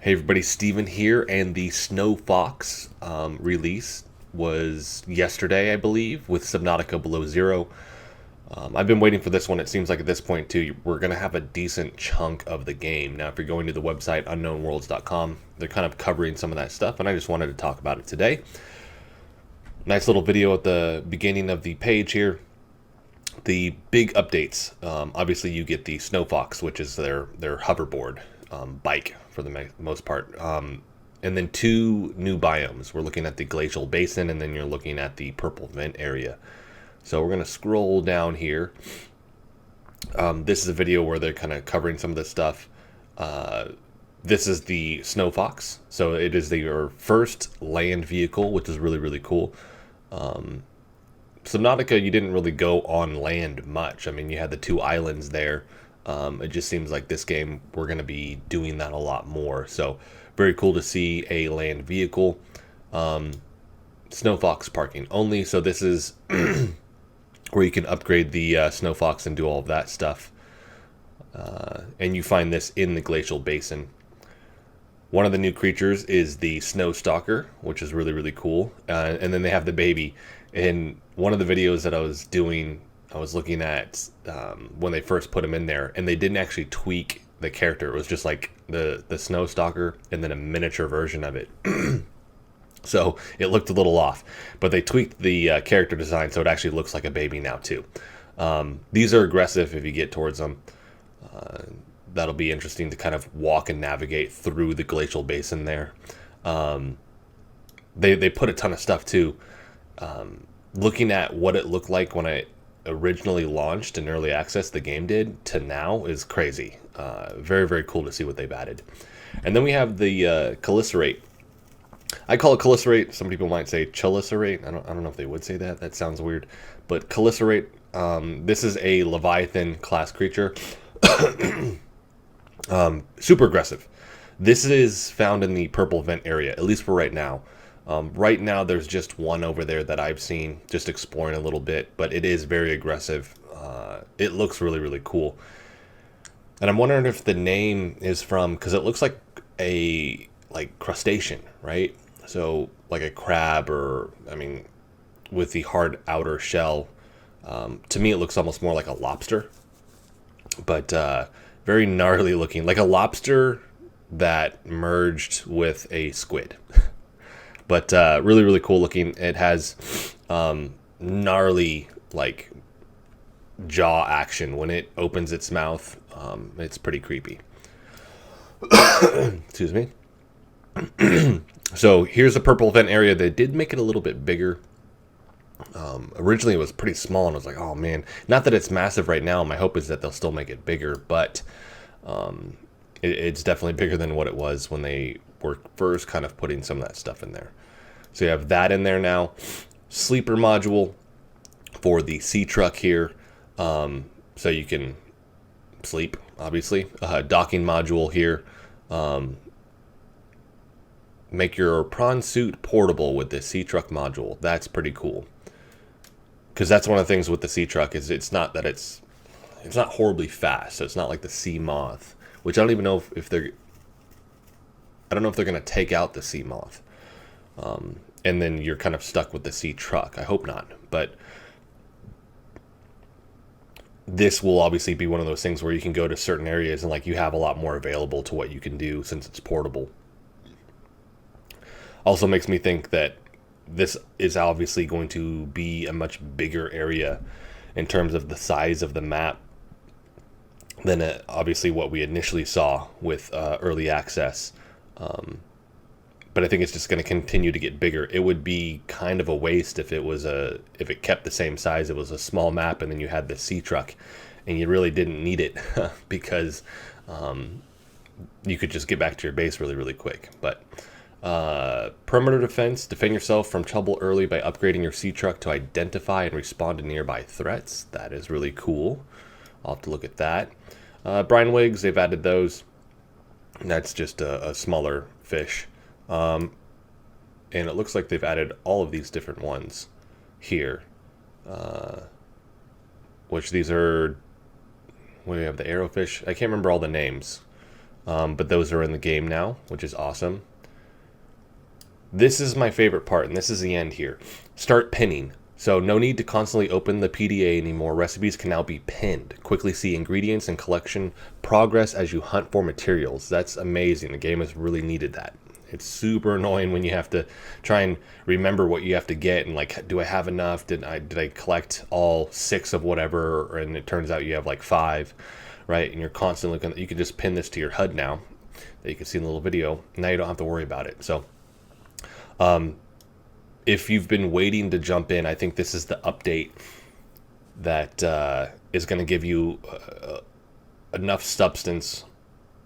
Hey everybody, Steven here, and the Snowfox release was yesterday, I believe, with Subnautica Below Zero. I've been waiting for this one. It seems like at this point, too, we're going to have a decent chunk of the game. Now, if you're going to the website, unknownworlds.com, they're kind of covering some of that stuff, and I just wanted to talk about it today. Nice little video at the beginning of the page here. The big updates. Obviously, you get the Snowfox, which is their hoverboard bike for the most part. And then two new biomes. We're looking at the glacial basin, and then you're looking at the purple vent area. So we're going to scroll down here. This is a video where they're kind of covering some of this stuff. This is the Snowfox. So it is your first land vehicle, which is really, really cool. Subnautica, you didn't really go on land much. I mean, you had the two islands there. It just seems like this game, we're going to be doing that a lot more. So, very cool to see a land vehicle. Snowfox parking only. So, this is where you can upgrade the Snowfox and do all of that stuff. And you find this in the glacial basin. One of the new creatures is the Snow Stalker, which is really, really cool. And then they have the baby. In one of the videos that I was doing, I was looking at when they first put him in there, and they didn't actually tweak the character. It was just like the Snow Stalker and then a miniature version of it. So it looked a little off. But they tweaked the character design so it actually looks like a baby now too. These are aggressive if you get towards them. That'll be interesting to kind of walk and navigate through the glacial basin there. They put a ton of stuff too. Looking at what it looked like when I originally launched in early access, the game did, to now is crazy. Very, very cool to see what they've added. And then we have the Cheliceraate. I call it Cheliceraate. Some people might say Cheliceraate. I don't know if they would say that. That sounds weird. But Cheliceraate, this is a Leviathan class creature. Super aggressive. This is found in the purple vent area, at least for right now. Right now, there's just one over there that I've seen, just exploring a little bit, but it is very aggressive. It looks really, really cool. And I'm wondering if the name is from, because it looks like a crustacean, right? So like a crab, or I mean, with the hard outer shell. To me, it looks almost more like a lobster, but very gnarly looking, like a lobster that merged with a squid. But really, really cool looking. It has gnarly, like, jaw action when it opens its mouth. It's pretty creepy. Excuse me. So here's the purple vent area. They did make it a little bit bigger. Originally, it was pretty small, and I was like, oh, man. Not that it's massive right now. My hope is that they'll still make it bigger, but it's definitely bigger than what it was when they were first kind of putting some of that stuff in there. So you have that in there now. Sleeper module for the sea truck here, so you can sleep, obviously. Docking module here. Make your prawn suit portable with the sea truck module. That's pretty cool. Because that's one of the things with the sea truck is it's not horribly fast. So it's not like the sea moth, which I don't even know if they're. I don't know if they're going to take out the sea moth. And then you're kind of stuck with the sea truck. I hope not. But this will obviously be one of those things where you can go to certain areas and like you have a lot more available to what you can do since it's portable. Also makes me think that this is obviously going to be a much bigger area in terms of the size of the map than obviously what we initially saw with early access. But I think it's just going to continue to get bigger. It would be kind of a waste if it kept the same size. It was a small map, and then you had the sea truck, and you really didn't need it because you could just get back to your base really, really quick. But perimeter defense: defend yourself from trouble early by upgrading your sea truck to identify and respond to nearby threats. That is really cool. I'll have to look at that. Brine wigs, they've added those. That's just a smaller fish. And it looks like they've added all of these different ones here. Which these are... What do we have? The arrowfish? I can't remember all the names. but those are in the game now, which is awesome. This is my favorite part, and this is the end here. Start pinning. So no need to constantly open the PDA anymore. Recipes can now be pinned. Quickly see ingredients and collection progress as you hunt for materials. That's amazing. The game has really needed that. It's super annoying when you have to try and remember what you have to get and like, do I have enough? Did I collect all 6 of whatever? And it turns out you have like 5, right? And you're constantly looking. You can just pin this to your HUD now that you can see in the little video. Now you don't have to worry about it. So if you've been waiting to jump in, I think this is the update that is going to give you enough substance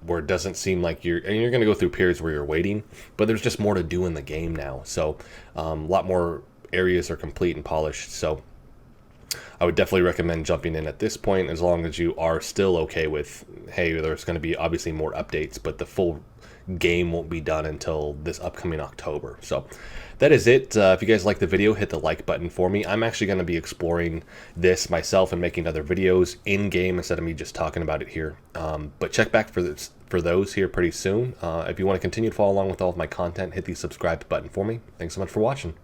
where it doesn't seem like you're going to go through periods where you're waiting, but there's just more to do in the game now. So a lot more areas are complete and polished. So I would definitely recommend jumping in at this point, as long as you are still okay with, hey, there's going to be obviously more updates, but the full game won't be done until this upcoming October. So that is it. If you guys like the video, hit the like button for me. I'm actually going to be exploring this myself and making other videos in game instead of me just talking about it here. But check back for those here pretty soon. If you want to continue to follow along with all of my content, hit the subscribe button for me. Thanks so much for watching.